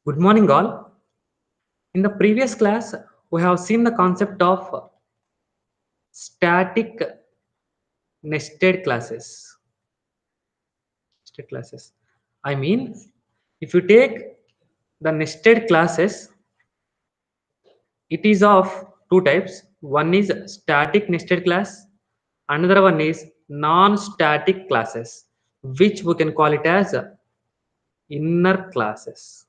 Good morning, all. In the previous class, we have seen the concept of static nested classes. Nested classes. I mean, if you take the nested classes, it is of two types. One is static nested class, another one is non-static classes, which we can call it as inner classes.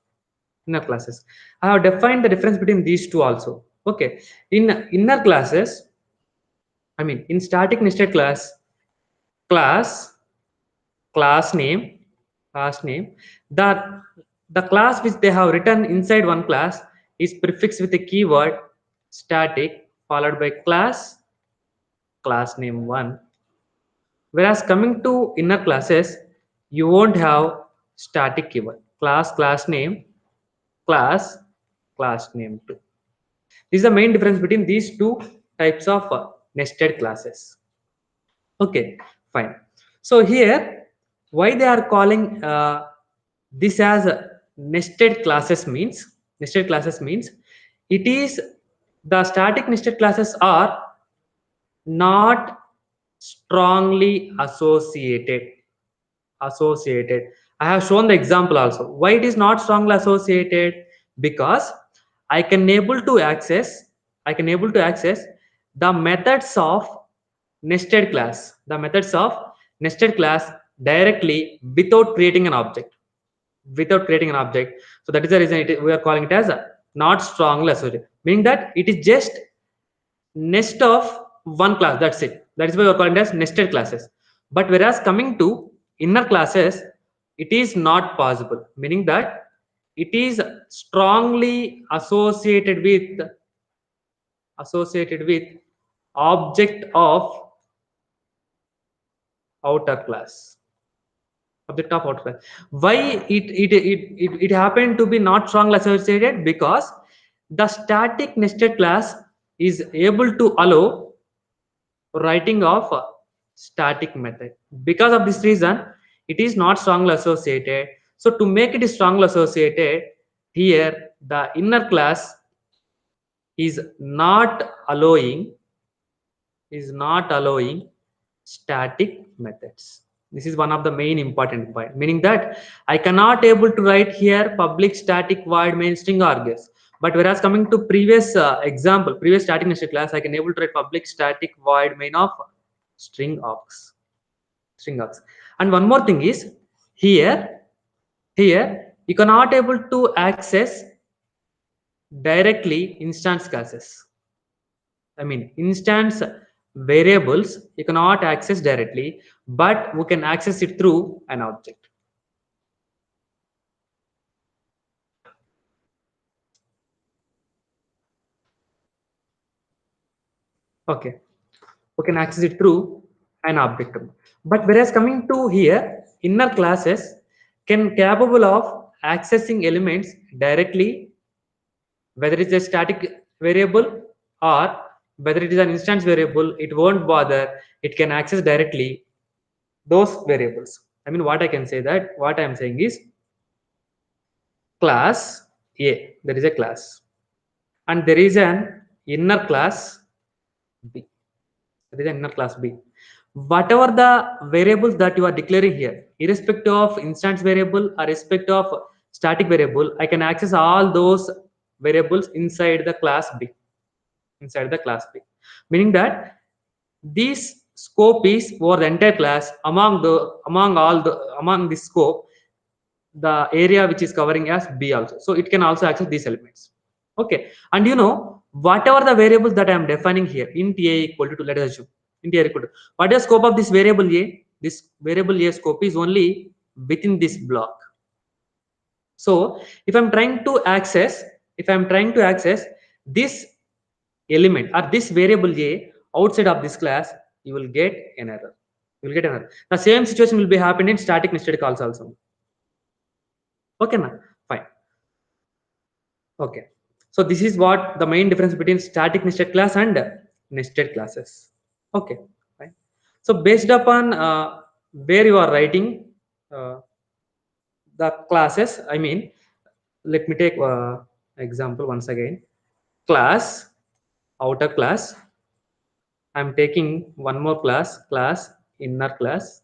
Inner classes. I have defined the difference between these two also. Okay, in inner classes, I mean, in static nested class, class name, class name, the the class which they have written inside one class is prefixed with a keyword static followed by class name one. Whereas coming to inner classes, you won't have static keyword class name, class class name two. This is the main difference between these two types of nested classes. Okay, fine. So here, why they are calling this as nested classes means it is the static nested classes are not strongly associated. I have shown the example also. Why it is not strongly associated? Because I can able to access I can able to access the methods of nested class directly without creating an object. So that is the reason we are calling it as a not strongly associated, meaning that it is just nest of one class. That's it. That is why we are calling it as nested classes. But whereas coming to inner classes, it is not possible, meaning that it is strongly associated with object of outer class. Object of outer class. Why it happened to be not strongly associated? Because the static nested class is able to allow writing of a static method. Because of this reason, it is not strongly associated. So to make it strongly associated, here the inner class is not allowing static methods. This is one of the main important point, meaning that I cannot able to write here public static void main string argues. But whereas coming to previous static nested class, I can able to write public static void main of string args. And one more thing is here here you cannot able to access directly instance classes. I mean, instance variables you cannot access directly, but we can access it through an object. Okay, we can access it through an object. But whereas coming to here, inner classes can capable of accessing elements directly, whether it's a static variable or whether it is an instance variable. It won't bother. It can access directly those variables. I mean, what I'm saying is class A, there is a class, and there is an inner class B. There is an inner class B. Whatever the variables that you are declaring here, irrespective of instance variable or irrespective of static variable, I can access all those variables inside the class B. Inside the class B, meaning that this scope is for the entire class. Among this scope, the area which is covering as B also, so it can also access these elements. Okay, and whatever the variables that I am defining here, int a equal to, let us assume int a equal to, what is the scope of this variable a? This variable a scope is only within this block. So if I'm trying to access this element or this variable a outside of this class, you will get an error. The same situation will be happening in static nested calls also. Okay, na? Fine. Okay, so this is what the main difference between static nested class and nested classes. Okay, fine. So based upon where you are writing uh, the classes, I mean, Let me take example once again. Class, outer class. I'm taking one more class, class, inner class.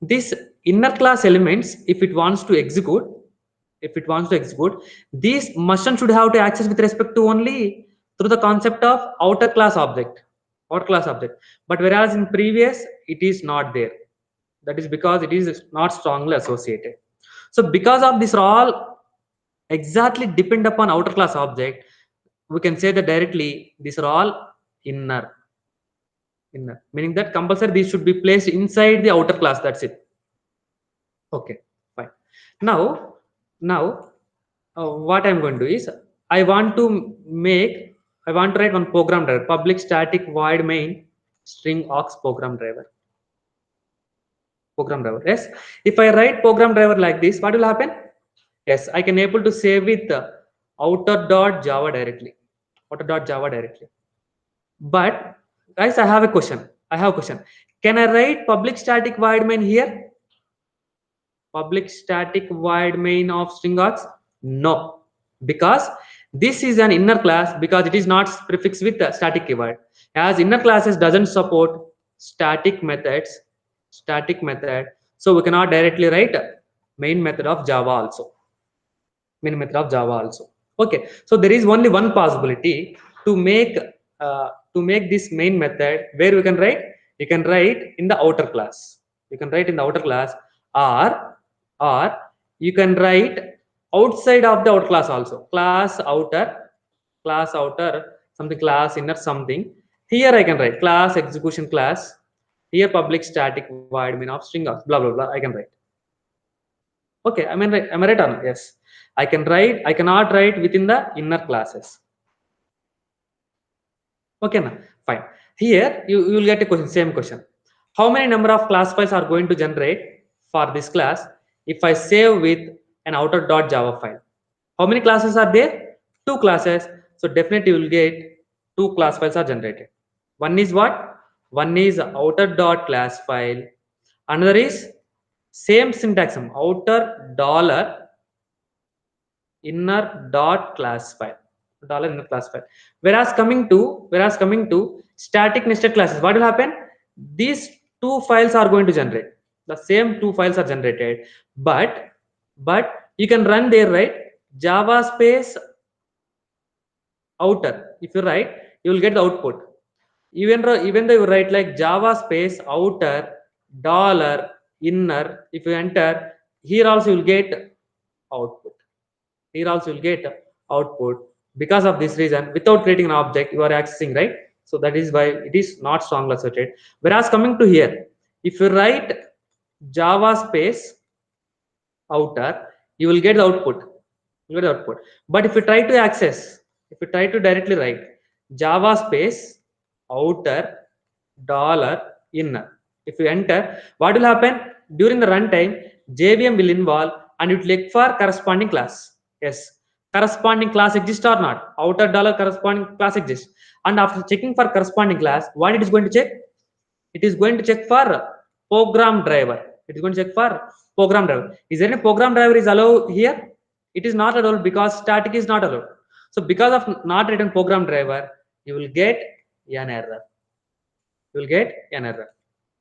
This inner class elements, if it wants to execute, these machine should have to access with respect to only through the concept of outer class object, but whereas in previous it is not there. That is because it is not strongly associated. So because of this all exactly depend upon outer class object, we can say that directly these are all inner. Meaning that compulsory these should be placed inside the outer class. That's it. Okay, fine. Now what I'm going to do is I want to write one program driver, public static void main string aux program driver. Yes, if I write program driver like this, what will happen? Yes, I can able to save with outer.java directly. Outer.java directly. But guys, I have a question. Can I write public static void main here? Public static void main of string args? No, because this is an inner class, because it is not prefixed with the static keyword. As inner classes doesn't support static methods, so we cannot directly write main method of Java also. Okay, so there is only one possibility to make this main method where we can write. You can write in the outer class. Or you can write outside of the outer class also. Class outer, something class inner something. Here I can write class execution class. Here public static void main of string blah blah blah. I can write. Okay, am I right or not? Yes, I can write. I cannot write within the inner classes. Okay, now fine. Here you will get a question, same question. How many number of class files are going to generate for this class if I save with an outer.java file? How many classes are there? Two classes. So definitely you will get two class files are generated. One is what? One is outer.class file. Another is same syntax, outer dollar inner dot class file. Whereas coming to static nested classes, what will happen? These two files are going to generate. The same two files are generated, but you can run there, right? Java space outer. If you write, you will get the output. Even though you write like Java space outer dollar inner, if you enter here also you will get output. Because of this reason, without creating an object you are accessing, right? So that is why it is not strongly associated. Whereas coming to here, if you write Java space outer, you will get the output. But if you try to directly write Java space outer dollar inner, if you enter, what will happen? During the runtime, JVM will involve and it will look for corresponding class. Yes, corresponding class exists or not? Outer dollar corresponding class exists. And after checking for corresponding class, what it is going to check? It is going to check for program driver. Is there any program driver is allowed here? It is not allowed because static is not allowed. So because of not written program driver, you will get an error.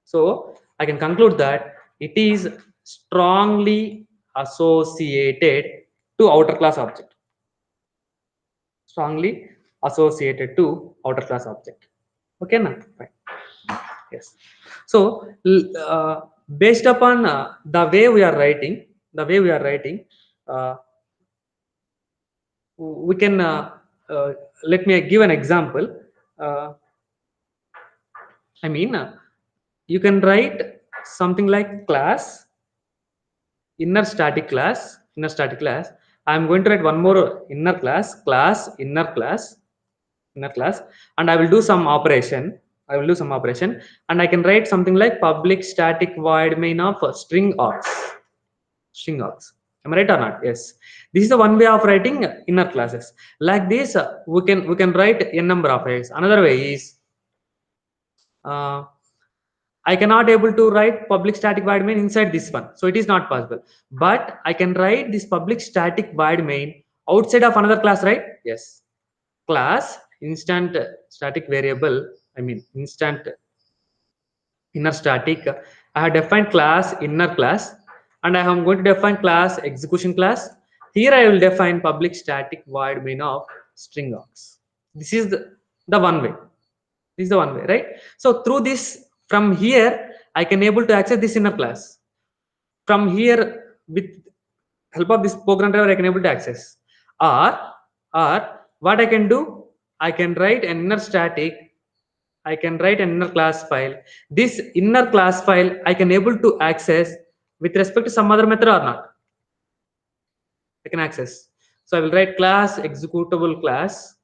So I can conclude that it is strongly associated to outer class object. Okay, now fine. Yes. So based upon the way we are writing, uh, we can let me give an example. Uh, you can write something like class inner static class. I'm going to write one more inner class and I will do some operation. And I can write something like public static void main of string args. Am I right or not? Yes, this is the one way of writing inner classes. Like this we can write n number of ways. Another way is I cannot able to write public static void main inside this one, so it is not possible. But I can write this public static void main outside of another class, right? Yes. Class instant static variable. I mean instant inner static. I have defined class inner class, and I am going to define class execution class. Here I will define public static void main of string args. This is the one way. This is the one way, right? So through this, from here, I can able to access this inner class. From here, with help of this program driver, I can able to access. Or, or what I can do, I can write an inner static. I can write an inner class file. This inner class file I can able to access with respect to some other method or not. I can access. So I will write class executable class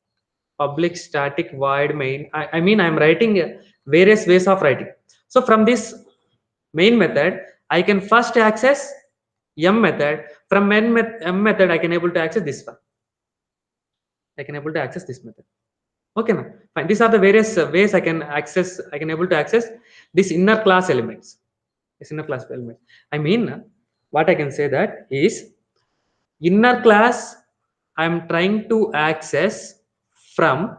public static void main. I mean I'm writing various ways of writing. So from this main method, I can first access m method. From m method, I can able to access this one. I can able to access this method. Okay, ma'am. Fine. These are the various ways I can access. I can able to access this inner class elements. This inner class elements. I mean, what I can say that is inner class. I am trying to access from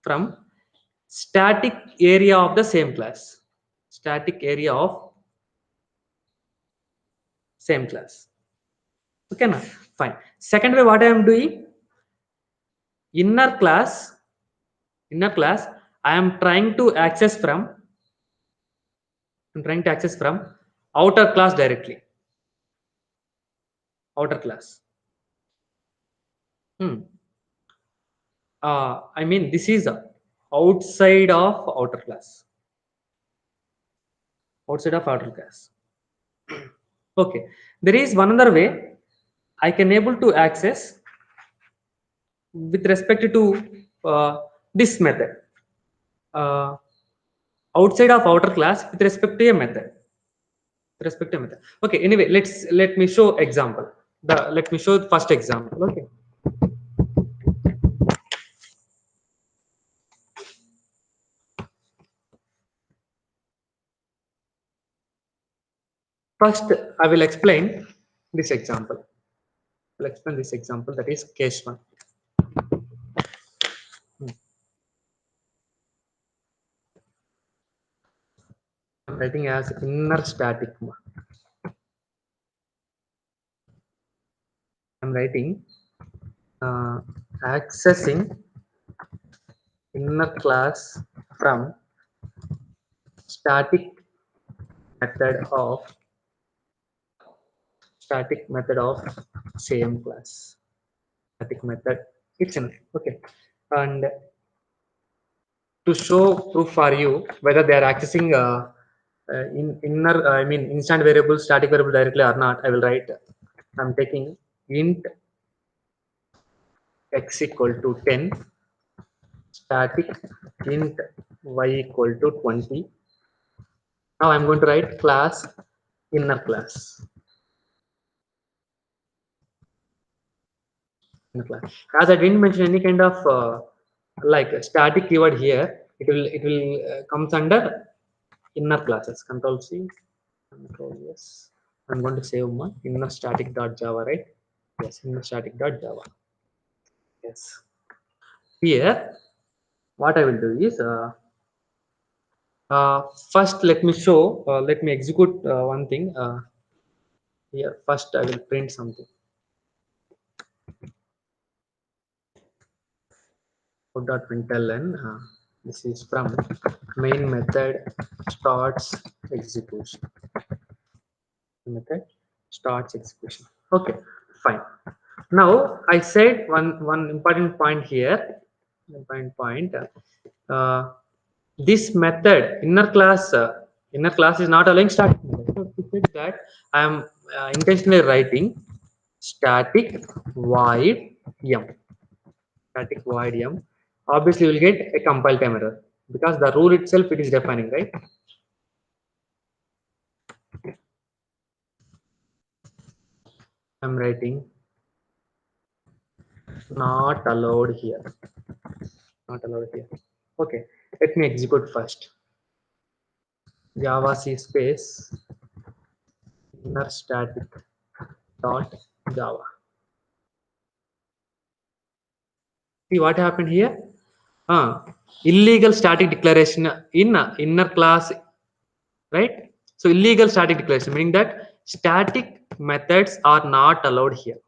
from static area of the same class. Static area of same class. Okay, now fine. Second way, what I am doing inner class. Inner class. I am trying to access from. I'm trying to access from outer class directly. Outer class. Hmm. I mean, this is outside of outer class. Outside of outer class. Okay. There is one other way I can able to access with respect to this method. Outside of outer class with respect to a method. With respect to a method. Okay. Anyway, let me show example. Let me show the first example. Okay. First, I will explain this example. I'll explain this example, that is case one. I'm writing as inner static. I'm writing accessing inner class from static method of static method of same class. Static method. It's enough. Okay. And to show proof for you whether they are accessing in inner I mean instant variable static variable directly or not, I will write I'm taking int x equal to 10 static int y equal to 20. Now I'm going to write class inner class. Inner class. As I didn't mention any kind of like a static keyword here, it will comes under inner classes. Control C, control yes. I'm going to save my inner static dot java, right? Yes, inner static dot java. Yes. Here, what I will do is first let me show. Let me execute one thing. Here, first I will print something. Println. This is from main method starts execution. Method starts execution. Okay, fine. Now I said one important point here. Important point. This method inner class is not allowing static method. So to fix that, I am intentionally writing static void m. Static void m. Obviously, you will get a compile time error because the rule itself it is defining, right? I'm writing not allowed here. Not allowed here. Okay, let me execute first. Java C space inner static dot Java. See what happened here? Illegal static declaration in inner class, right? So illegal static declaration meaning that static methods are not allowed here.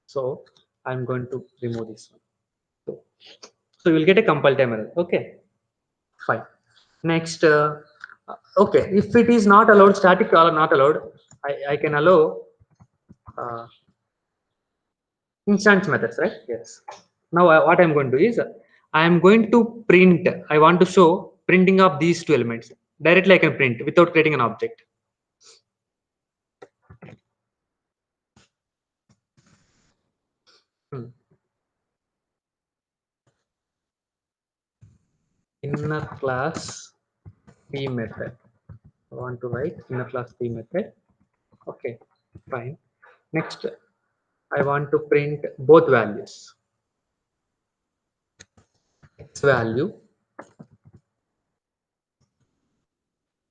So I'm going to remove this one. So you will get a compile time error. Okay, fine. Next, okay, if it is not allowed, static or not allowed, I can allow uh, instance methods, right? Yes. Now what I'm going to do is I am going to print. I want to show printing of these two elements directly. I can print without creating an object. Hmm. Inner class p method. I want to write inner class p method. Okay, fine. Next, I want to print both values. X value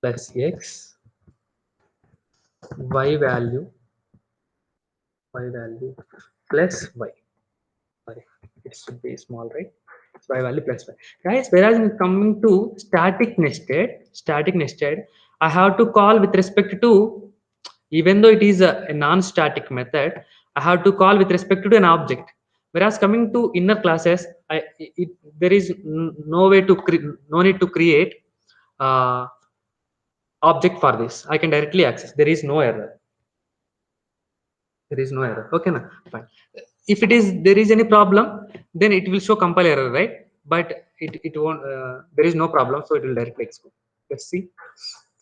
plus x, y value, plus y. Sorry, it should be small, right? So y value plus y. Guys, whereas in coming to static nested, I have to call with respect to, even though it is a non-static method, I have to call with respect to an object. Whereas coming to inner classes, there is no way to no need to create uh, object for this. I can directly access. There is no error. There is no error. Okay, na? Fine. If it is there is any problem, then it will show compile error, right? But it won't. There is no problem, so it will directly execute. Let's see.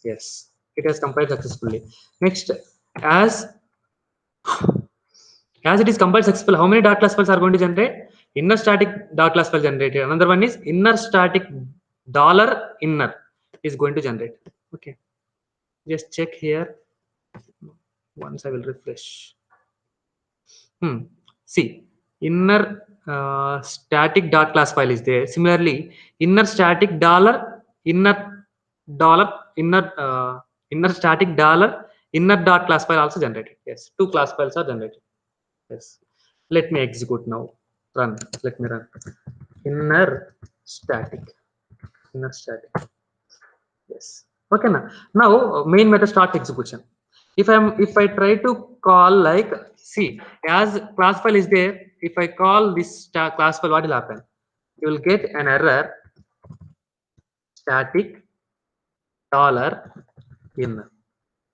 Yes, it has compiled successfully. Next, as as it is compiled successful, how many dot class files are going to generate? Inner static dot class file generated. Another one is inner static dollar inner is going to generate. Okay, just check here. Once I will refresh. See, inner static dot class file is there. Similarly, inner static dollar inner static dollar inner dot class file also generated. Yes, two class files are generated. Yes, let me execute now. Run. Let me run. Inner static. Inner static. Yes. Okay. Now main method start execution. If I try to call, like, see, as class file is there, if I call this class file, what will happen? You will get an error, static dollar inner.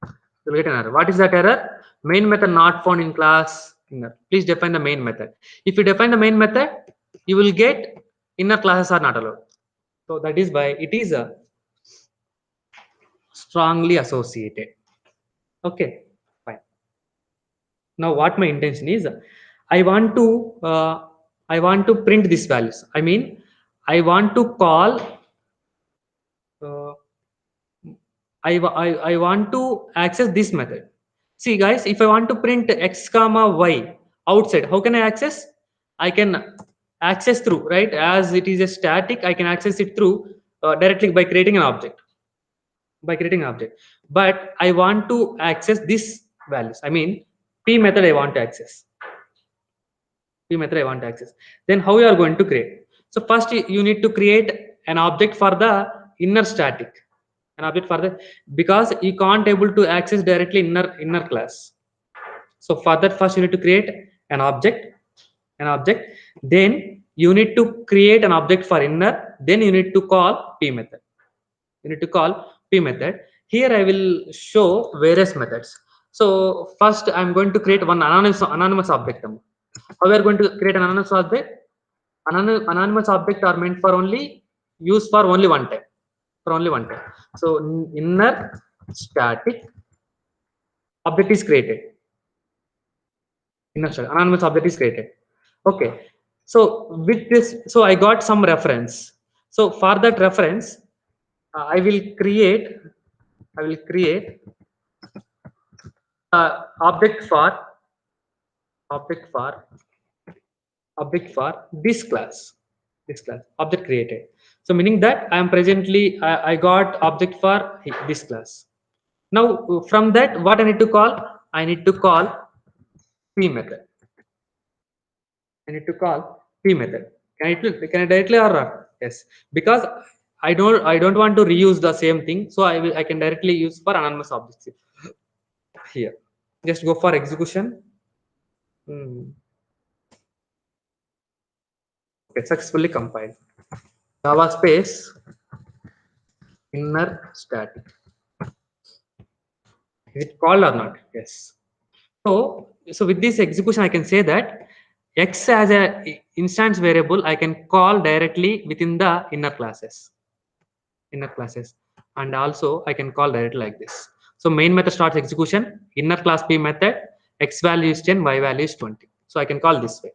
You will get an error. What is that error? Main method not found in class inner. Please define the main method. If you define the main method, you will get inner classes are not allowed. So that is why it is a strongly associated. Okay, fine. Now what my intention is, I want to print these values. I mean, I want to call uh, I want to access this method. See guys, if I want to print x comma y outside, how can I access? I can access through, right? As it is a static, I can access it through directly by creating an object. But I want to access this values. I mean, p method I want to access. P method I want to access. Then how you are going to create? So first you need to create an object for the inner static. An object for the, because you can't able to access directly inner class. So for that, first you need to create an object, then you need to create an object for inner, then you need to call p method. You need to call p method. Here I will show various methods. So first I'm going to create one anonymous object. How we are going to create an anonymous object? Anonymous object are meant for only use for only one time, for only one time. So inner static object is created. Inner static anonymous object is created. Okay, so with this, so I got some reference. So for that reference, I will create object for object for object for this class object created. So meaning that I am presently I got object for this class. Now from that, what I need to call? I need to call p method. I need to call p method. Can I directly or not? Yes, because I don't want to reuse the same thing, so I can directly use for anonymous objects here. Just go for execution. Hmm. Okay, successfully compiled. Java space inner static. Is it called or not? Yes. So with this execution, I can say that x as a instance variable I can call directly within the inner classes, and also I can call directly like this. So main method starts execution, inner class p method, x value is 10, y value is 20. So I can call this way.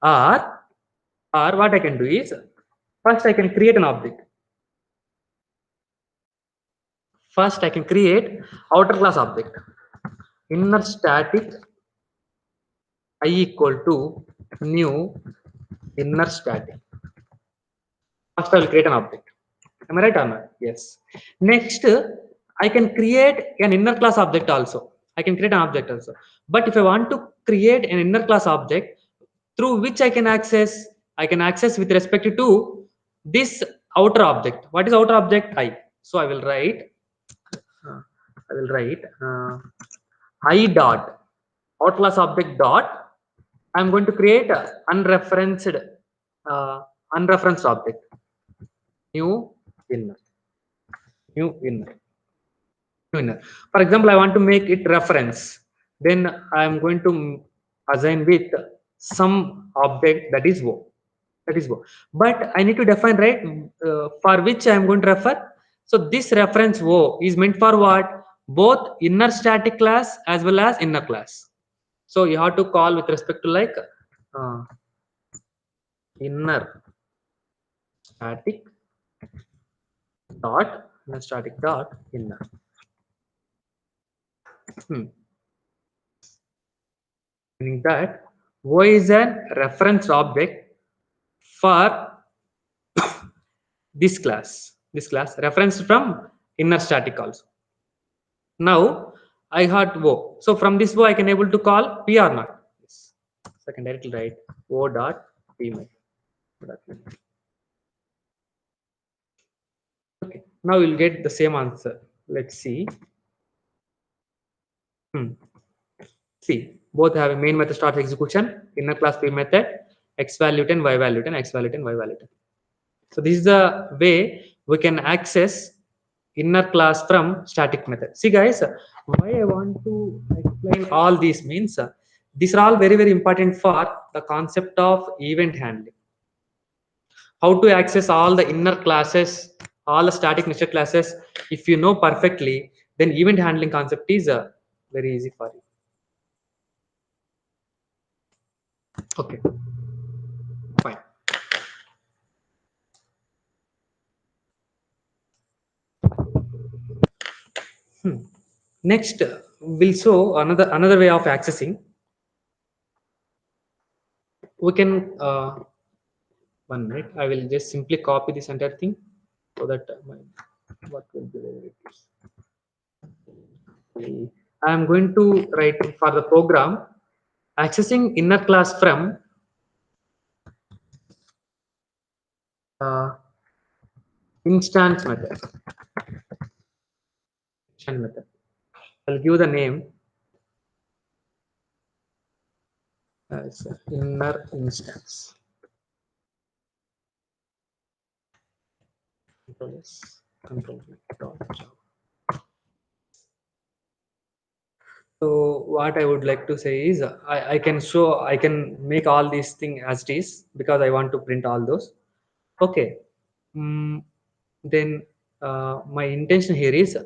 Or what I can do is, first I can create an object. First I can create outer class object. Inner static I equal to new inner static. First I will create an object. Am I right or not? Yes. Next, I can create an inner class object also. I can create an object also. But if I want to create an inner class object through which I can access with respect to this outer object. What is outer object? I. So uh, I will write I dot outer class object dot. I'm going to create a uh, unreferenced object. New inner. New inner. Winner. For example, I want to make it reference. Then I am going to assign with some object that is wo. That is wo. But I need to define right for which I am going to refer. So this reference wo is meant for what? Both inner static class as well as inner class. So you have to call with respect to like uh, inner static dot inner. Hmm. Meaning that O is a reference object for this class referenced from inner static also. Now I had O. So from this O I can able to call P or not. Yes. So I can directly write O dot P method. Okay. Now we'll get the same answer. Let's see. Hmm. See, both have a main method start execution, inner class P method, x value 10, y value 10, x value 10, y value 10. So this is the way we can access inner class from static method. See guys, why I want to explain all these means, these are all very, very important for the concept of event handling. How to access all the inner classes, all the static nested classes. If you know perfectly, then event handling concept is very easy for you. Okay, fine. Next, we'll show another way of accessing. We can one minute. I will just simply copy this entire thing so that my what will be there. I am going to write for the program accessing inner class from uh, instance method. Instance method. I'll give the name as inner instance. Control S, Control V, dot Java. So what I would like to say is I can make all these things as it is because I want to print all those. Okay. Mm, then my intention here is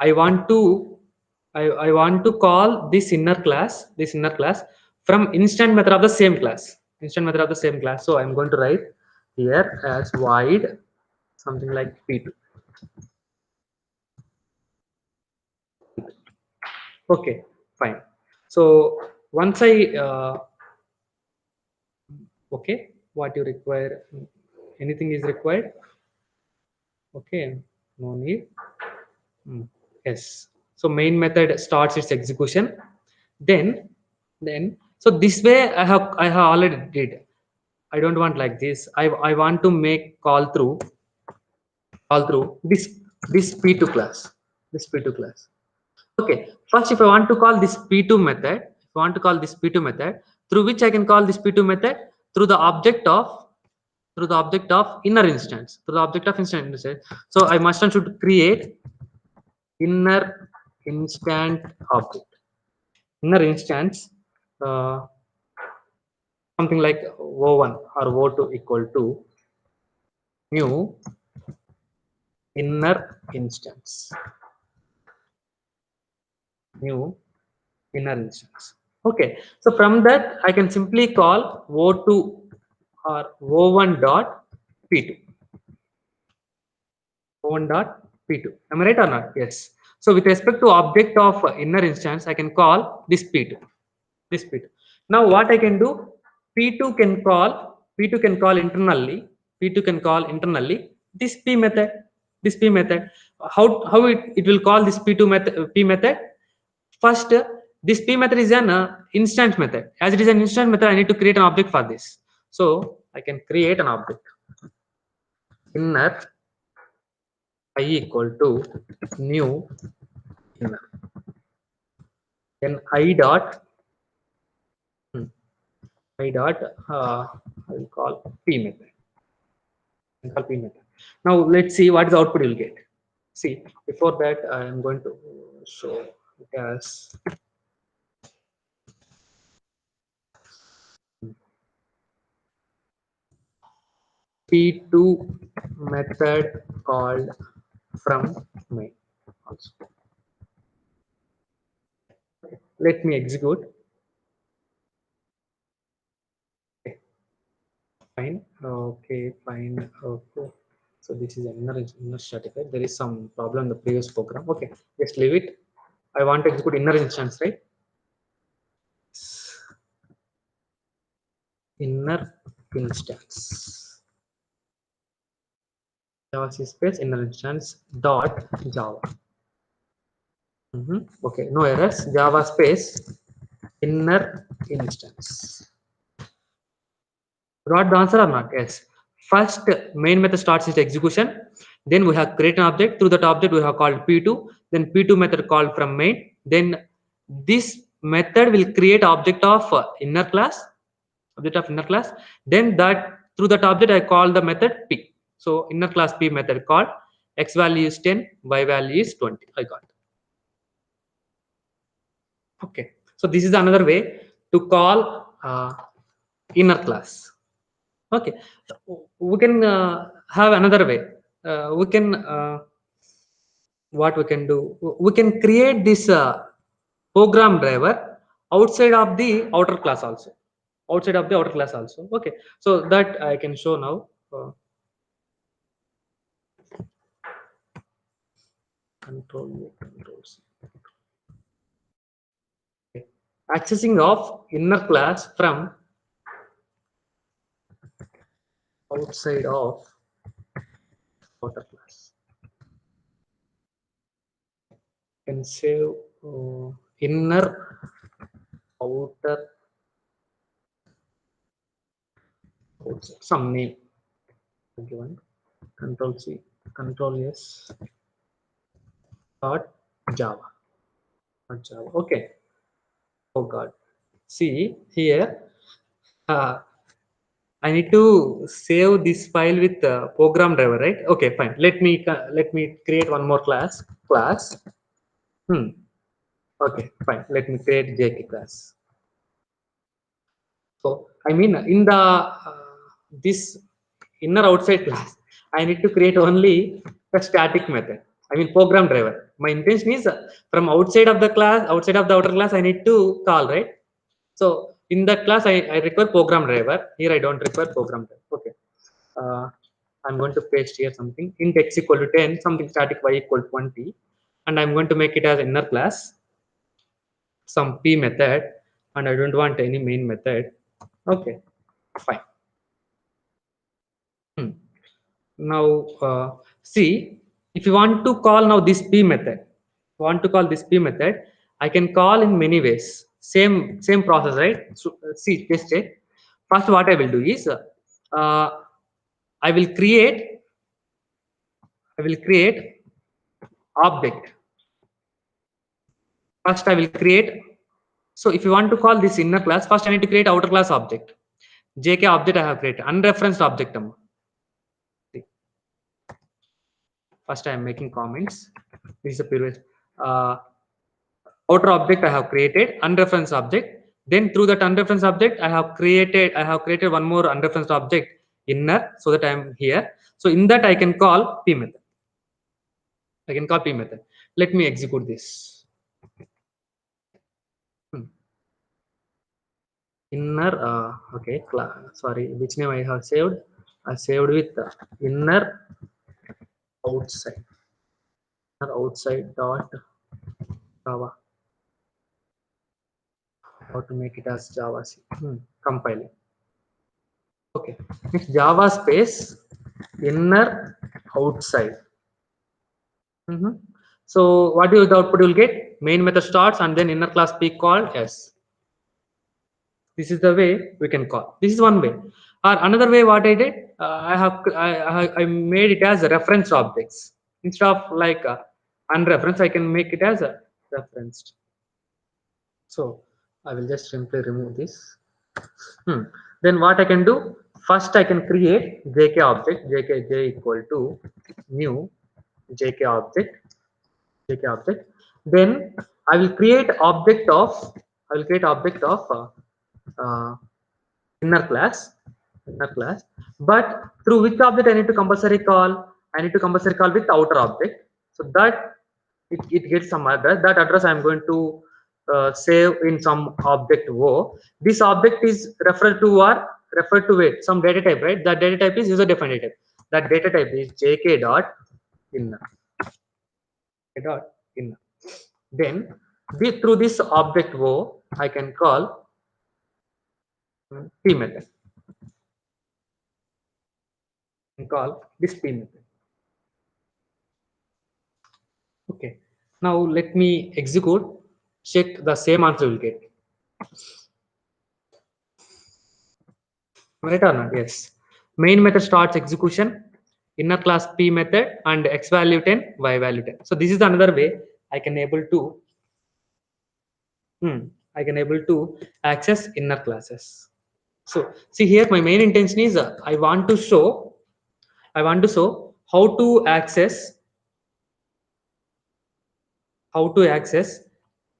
I want to I want to call this inner class from instant method of the same class. Instant method of the same class. So I'm going to write here as void something like p2. Okay, fine. So once I okay, what you require, anything is required. Okay, no need. Yes. So main method starts its execution. Then, so this way I have already did. I don't want like this. I want to make call through this P2 class. This P2 class. Okay. First, if I want to call this P2 method, if I want to call this P2 method, through which I can call this P2 method through the object of inner instance. Through the object of instance. So I must and should create inner instant object. Inner instance, uh, something like O1 or O2 equal to new inner instance. New inner instance. Okay, so from that I can simply call O2 or O1 dot P2. O1 dot P2. Am I right or not? Yes. So with respect to object of inner instance, I can call this P2. This P2. Now what I can do? P2 can call internally. P2 can call internally this P method. This P method. How it will call this P2 method P method? First, this P method is an instance method. As it is an instance method, I need to create an object for this. So I can create an object inner I equal to new inner. Then I dot hmm, I dot I will call P method. I call P method. Now let's see what is the output you'll get. See, before that I am going to show it as P2 method called from main also. Let me execute. Okay, fine. Okay, fine. Okay. So this is inner static, right? There is some problem in the previous program. Okay, just leave it. I want to execute inner instance, right? Inner instance. Java space inner instance dot Java. Okay, no errors. Java space inner instance. Got the answer or not? Yes. First, main method starts its execution. Then we have create an object. Through that object, we have called P2. Then P2 method called from main. Then this method will create object of inner class. Object of inner class. Then that through that object, I call the method P. So inner class P method called x value is 10, y value is 20. I got. Okay. So this is another way to call inner class. Okay, we can have another way. We can what we can do? We can create this program driver outside of the outer class also. Outside of the outer class also. Okay, so that I can show now. Control A, Control C. Okay. Accessing of inner class from outside of outer class. Can save inner outer outside, some name given. Control C, Control S dot Java. Dot Java. Okay. Oh God. See here. Uh, I need to save this file with program driver, right? Okay, fine. Let me create one more class. Class. Okay, fine. Let me create JK class. So I mean in the this inner outside class, I need to create only the static method. I mean program driver. My intention is from outside of the class, outside of the outer class, I need to call, right? So in that class, I require program driver. Here I don't require program driver. Okay. Uh, I'm going to paste here something int x equal to 10, something static y equal to 20, and I'm going to make it as inner class, some p method, and I don't want any main method. Okay, fine. Now See, if you want to call now this p method, want to call this p method, I can call in many ways. Same process, right? So see, just check. First, what I will do is uh, I will create I will create object. First, I will create. So if you want to call this inner class, first I need to create outer class object. JK object I have created, unreferenced object. First I am making comments. This is a previous uh, outer object I have created, unreferenced object. Then through that unreferenced object, I have created one more unreferenced object inner, so that I am here. So in that I can call p method. I can call p method. Let me execute this. Hmm. Inner, okay, sorry, which name I have saved? I saved with inner outside. Inner outside dot Java. How to make it as Java C. Compiling. Okay. Next Java space inner outside. So what is the output you will get? Main method starts and then inner class p called s. This is the way we can call. This is one way. Or another way, what I did, I made it as a reference objects instead of like unreferenced. I can make it as a referenced. So I will just simply remove this. Then what I can do? First, I can create JK object. JK equal to new JK object. Then I will create object of uh, inner class. But through which object I need to compulsory call? I need to compulsory call with outer object. So that it gets some address. That address I am going to save in some object O. This object is referred to wait some data type, right? That data type is user defined data type. That data type is JK dot inner. Dot inner. Then through this object O, I can call p method. And call this p method. Okay. Now let me execute. Check the same answer will get. Right or not? Yes. Main method starts execution. Inner class p method and x value 10, y value 10. So this is another way I can able to access inner classes. So see here my main intention is I want to show how to access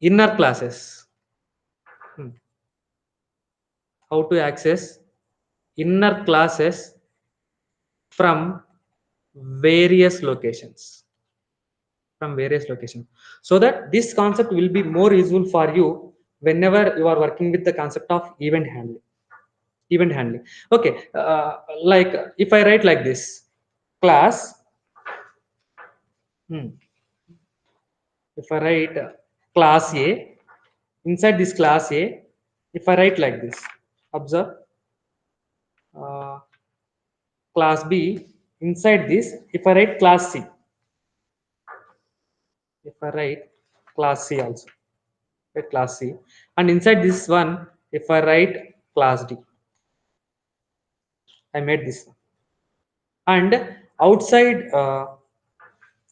inner classes. How to access inner classes from various locations. So that this concept will be more useful for you whenever you are working with the concept of event handling. Okay, like if I write like this class, if I write class A, inside this class A, if I write like this, observe, uh, class B, inside this if I write class C, if I write class C also, class C, and inside this one if I write class D, I made this one. And outside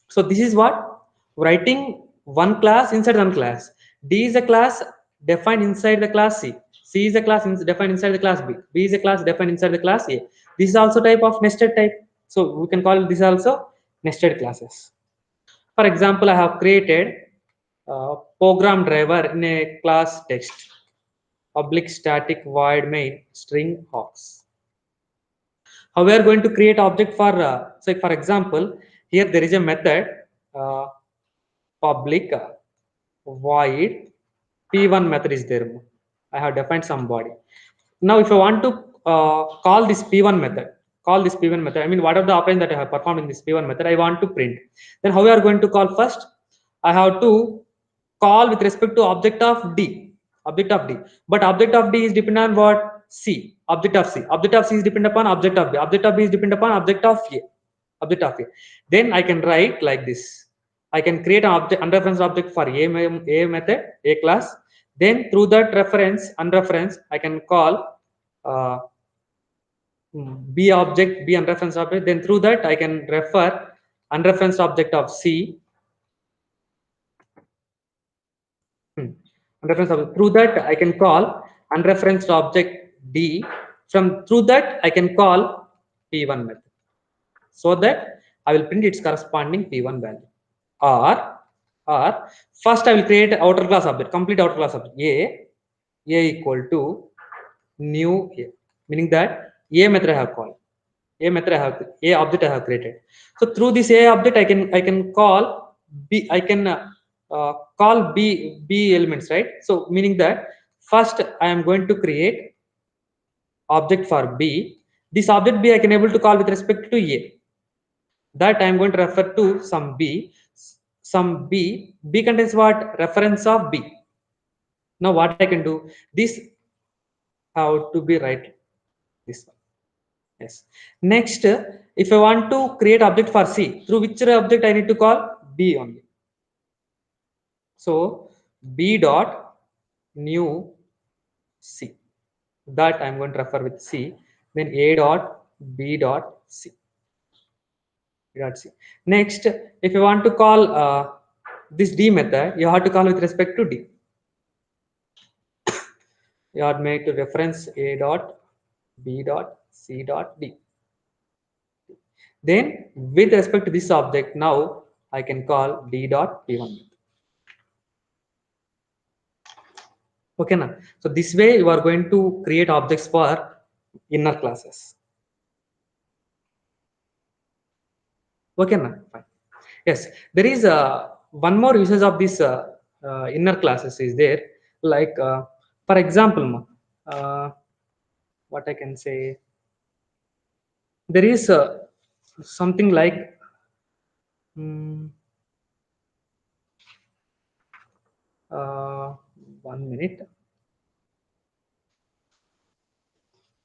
so this is what writing one class inside one class. D is a class defined inside the class C. C is a class defined inside the class B. B is a class defined inside the class A. This is also type of nested type. So we can call this also nested classes. For example, I have created program driver in a class text public static void main string hogs. How we are going to create object for say for example, here there is a method uh, public void p1 method is there. I have defined some body. Now if I want to call this p1 method, I mean what are the operation that I have performed in this p1 method I want to print, then how we are going to call? First I have to call with respect to object of D, but object of D is dependent on what? C. Object of C is dependent upon object of B, object of B is dependent upon object of A. object of A. Then I can write like this. I can create an object unreferenced object for A method, A class. Then through that reference unreferenced, I can call uh, B object, B unreferenced object. Then through that I can refer unreferenced object of C. Unreferenced object. Through that I can call unreferenced object D. From through that I can call P1 method, so that I will print its corresponding P1 value. Or first I will create outer class object, complete outer class object A equal to new A, meaning that A method I have called. A object I have created. So through this A object I can call B, I can call B elements, right? So meaning that first I am going to create object for B. This object B I can able to call with respect to A. That I am going to refer to some B. Some B contains what? Reference of B. Now what I can do? This how to be right, this one. Yes. Next, if I want to create object for C, through which object I need to call? B only. So B dot new C. That I'm going to refer with C. Then A dot B dot C. Dot C. Next, if you want to call this D method, you have to call with respect to D. You have made to reference A dot B dot C dot D. Then with respect to this object, now I can call D dot P1. Okay, now so this way you are going to create objects for inner classes. Okay, now fine. Yes, there is one more usage of this inner classes is there. Like for example, what I can say, there is something like. mm, 1 minute.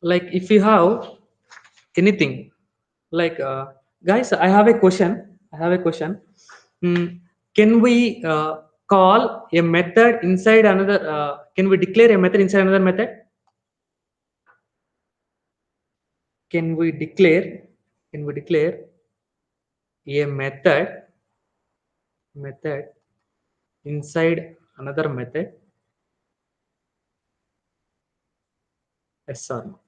Like if you have anything, like guys, I have a question. Mm, can we call a method inside another? Can we declare a method inside another method? Can we declare? Can we declare a method inside another method? Yes or no?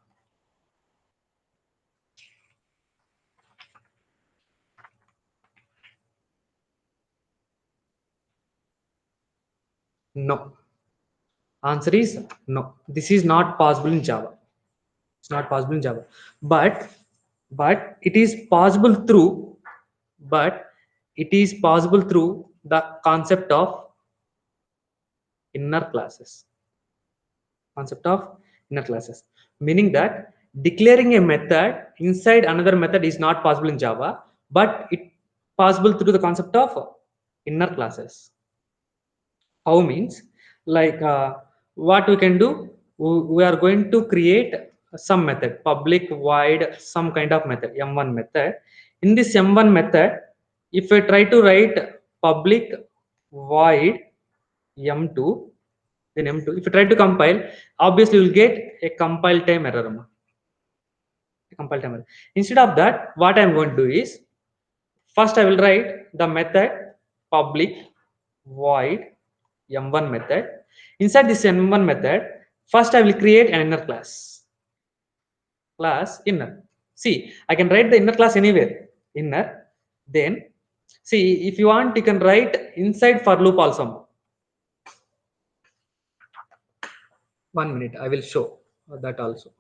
No. Answer is no. This is not possible in Java. It's not possible in Java, but it is possible through, but it is possible through the concept of inner classes. Concept of inner classes, meaning that declaring a method inside another method is not possible in Java, but it possible through the concept of inner classes. How means, like what we can do, we are going to create some method, public void some kind of method, m1 method. In this m1 method, if I try to write public void m2, then m2, if you try to compile, obviously you will get a compile time error. Compile time error. Instead of that, what I am going to do is, first I will write the method public void m1 method. Inside this m1 method, first I will create an inner class inner. See, I can write the inner class anywhere, inner. Then see, if you want, you can write inside for loop also. 1 minute, I will show that also.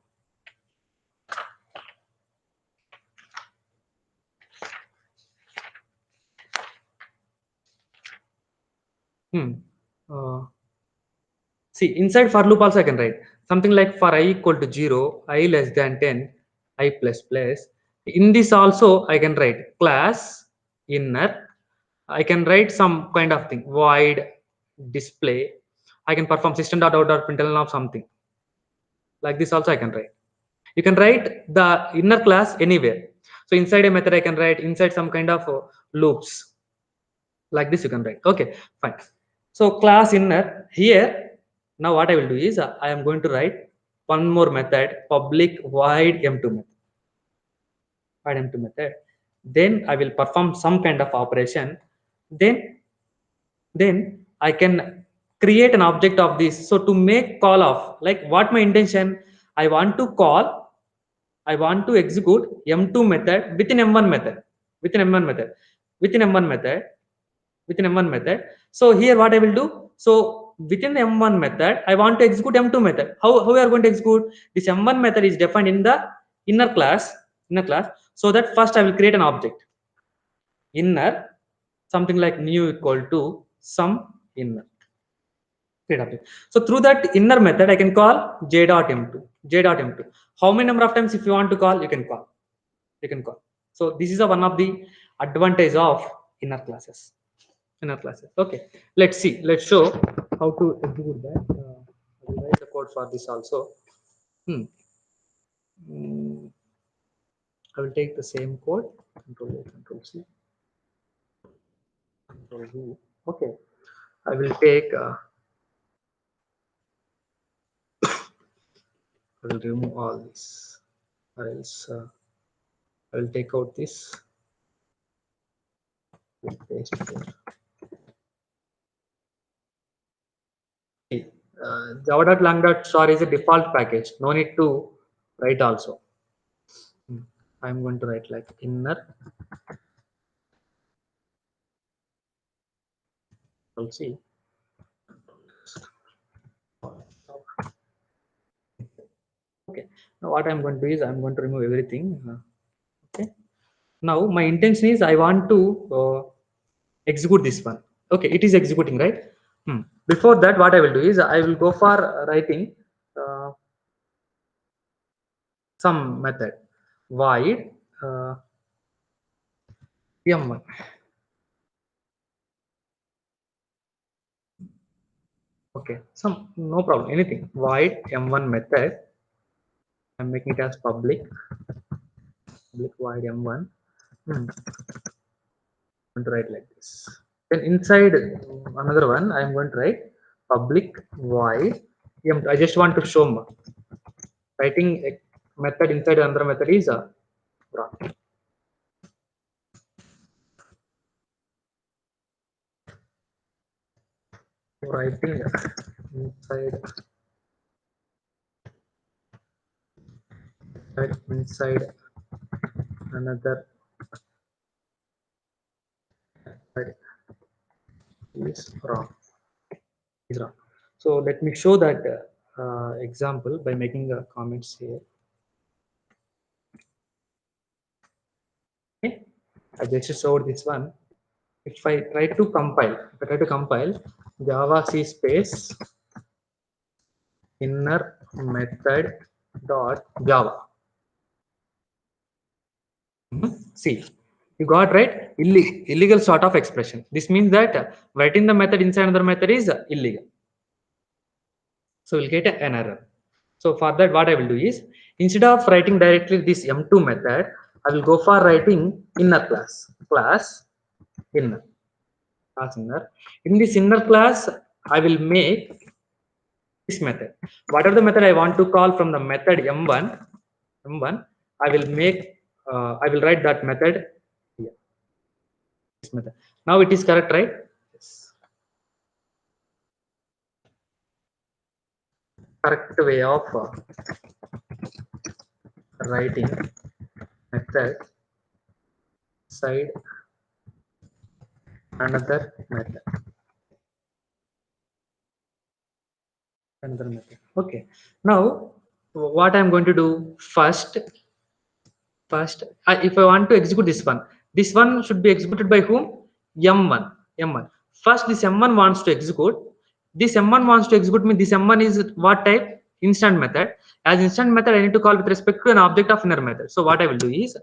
See, inside for loop also I can write something like for I equal to 0, I less than 10, I plus plus. In this also I can write class inner. I can write some kind of thing, void display. I can perform system.out.println of something. Like this also I can write. You can write the inner class anywhere. So inside a method I can write inside some kind of loops like this you can write. Okay, fine. So class inner here. Now what I will do is I am going to write one more method, public void m2 method. Void m2 method. Then I will perform some kind of operation. Then I can create an object of this. So to make call of, like, what my intention, I want to call, I want to execute m2 method within m1 method, within m1 method, within m1 method, within m1 method. So here what I will do, so within m1 method I want to execute m2 method. How we are going to execute this? M1 method is defined in the inner class. So that first I will create an object inner, something like new equal to some inner. So through that inner method I can call j.m2. How many number of times if you want to call, you can call. So this is a one of the advantage of inner classes. Okay, let's show how to execute that. I will write the code for this also. Hmm. Mm, I will take the same code, control A, control C, control V. Okay, I will take I will remove all this, or else I will take out this, paste here. Java.lang.star is a default package, no need to write also. I'm going to write like inner, control C. Okay, now what I'm going to do is I'm going to remove everything. Okay, now my intention is I want to execute this one. Okay, it is executing, right? Before that, what I will do is I will go for writing uh, some method void m1. Okay, some no problem, anything void m1 method. I'm making it as public void m1. I'm going to write like this. Then inside another one, I'm going to write public void m2. I just want to show writing a method inside another method is wrong. Writing inside another method is wrong. So let me show that example by making comments here. Okay, I just showed this one. If I try to compile, Java C space inner method dot Java. See, you got right. Illegal sort of expression. This means that writing the method inside another method is illegal. So we'll get an error. So for that, what I will do is instead of writing directly this m2 method, I will go for writing inner class inner. In this inner class, I will make this method. Whatever the method I want to call from the method m1, I will make. I will write that method here. This method. Now it is correct, right? Yes. Correct way of writing method side another method. Okay, now what I'm going to do first if I want to execute this one should be executed by whom? M1. First this m1 wants to execute, me. This m1 is what type? Instant method. As instant method I need to call with respect to an object of inner method. So what I will do is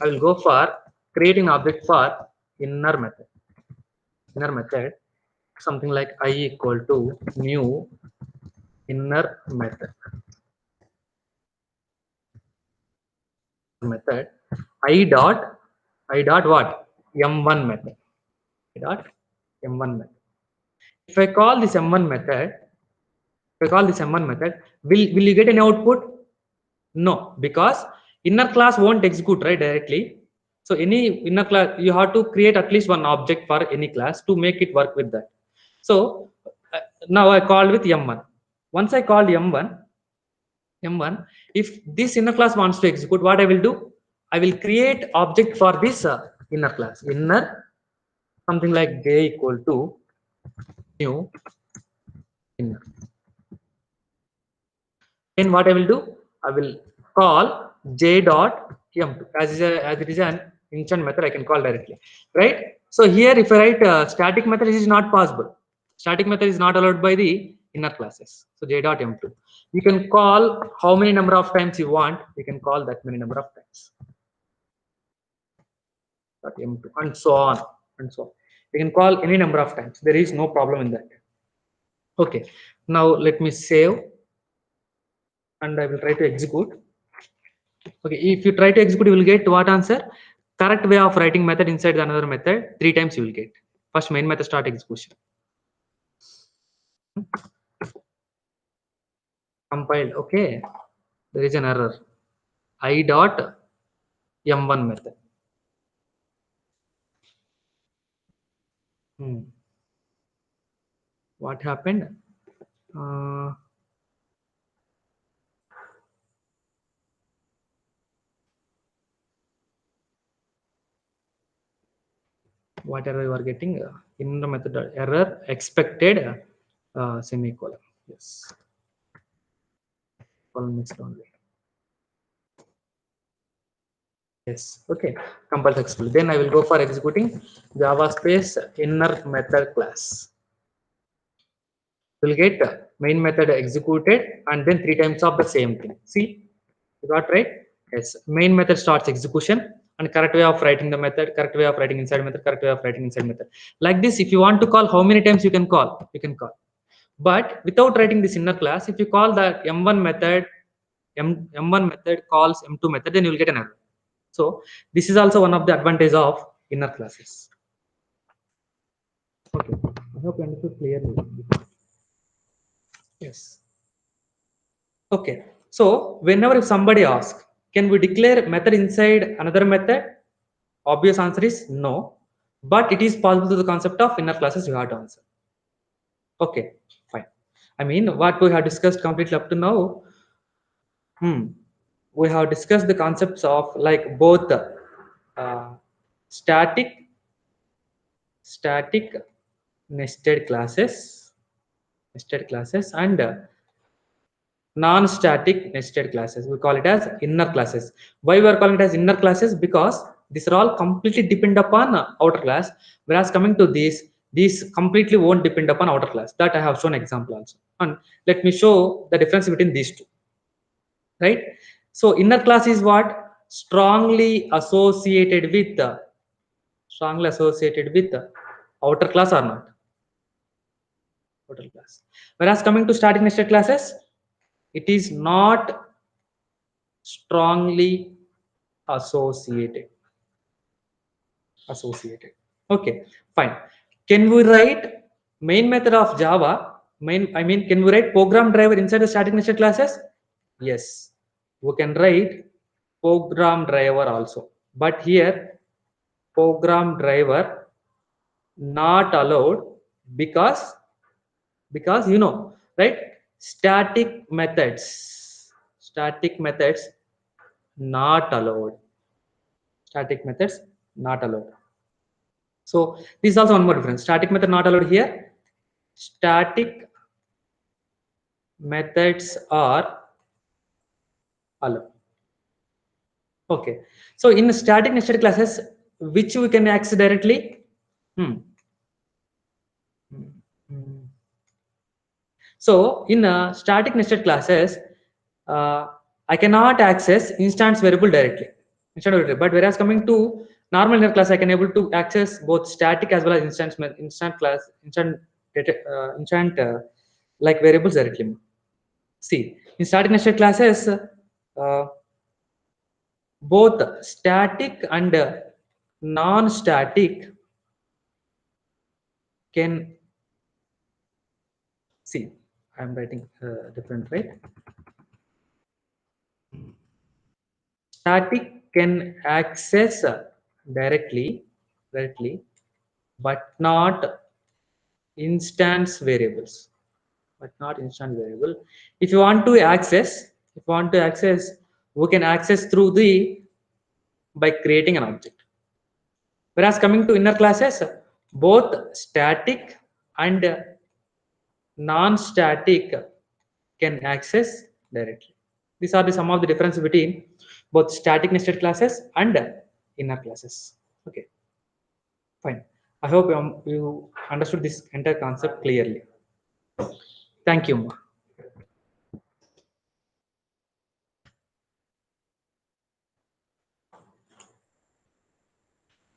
I will go for creating object for inner method, something like I equal to new inner method. I dot what? M1 method. I dot M1 method. If I call this M1 method, will you get any output? No, because inner class won't execute right directly. So any inner class, you have to create at least one object for any class to make it work with that. So now I called with M1. Once I called M1, if this inner class wants to execute, what I will do? I will create object for this inner class. Inner something like j equal to new inner. Then what I will do? I will call j dot m2 as it is an instant method I can call directly, right? So here if I write static method, this is not possible. Static method is not allowed by the inner classes. So j dot m2. You can call how many number of times you want. You can call that many number of times. Dot m2 and so on and so on. You can call any number of times. There is no problem in that. Okay. Now let me save and I will try to execute. Okay, if you try to execute, you will get what answer? Correct way of writing method inside the another method, 3 times you will get. First main method start execution. Compiled, okay. There is an error. I dot M1 method. What happened? Uh, what error you are getting? In the method error expected semicolon. Yes. Colon mixed only. Yes. Okay. Compile successfully. Then I will go for executing Java space inner method class. Will get main method executed and then 3 times of the same thing. See, you got right? Yes. Main method starts execution and correct way of writing the method, correct way of writing inside method, correct way of writing inside method. Like this, if you want to call, how many times you can call? You can call. But without writing this inner class, if you call the M1 method, M1 method calls M2 method, then you will get an error. So this is also one of the advantage of inner classes. Okay. I hope you understood clearly. Yes. Okay. So whenever if somebody asks, can we declare method inside another method? Obvious answer is no. But it is possible to the concept of inner classes you have to answer. Okay, fine. I mean, what we have discussed completely up to now, we have discussed the concepts of like both uh, static, static nested classes and non-static nested classes. We call it as inner classes. Why we are calling it as inner classes? Because these are all completely depend upon outer class, whereas coming to these completely won't depend upon outer class. That I have shown example also. And let me show the difference between these two. Right? So inner class is what? Strongly associated with outer class or not? Outer class. Whereas coming to static nested classes, it is not strongly associated. Okay, fine. Can we write main method of Java? Can we write program driver inside the static nested classes? Yes, we can write program driver also. But here, program driver not allowed because you know, right? Static methods not allowed. Static methods not allowed. So this is also one more difference. Static method not allowed here. Static methods are allowed. Okay. So in static nested classes, which we can access directly. Hmm. Hmm. So in static nested classes, I cannot access instance variable directly. But whereas coming to normal inner class, I can able to access both static as well as instant like variables directly. See, in static nested classes, both static and non-static can see. I'm writing different, right? Static can access directly, but not instance variables. But not instant variable. If you want to access, we can access through the by creating an object. Whereas coming to inner classes, both static and non-static can access directly. These are the some of the difference between both static nested classes and inner classes. Okay, fine. I hope you understood this entire concept clearly. Thank you.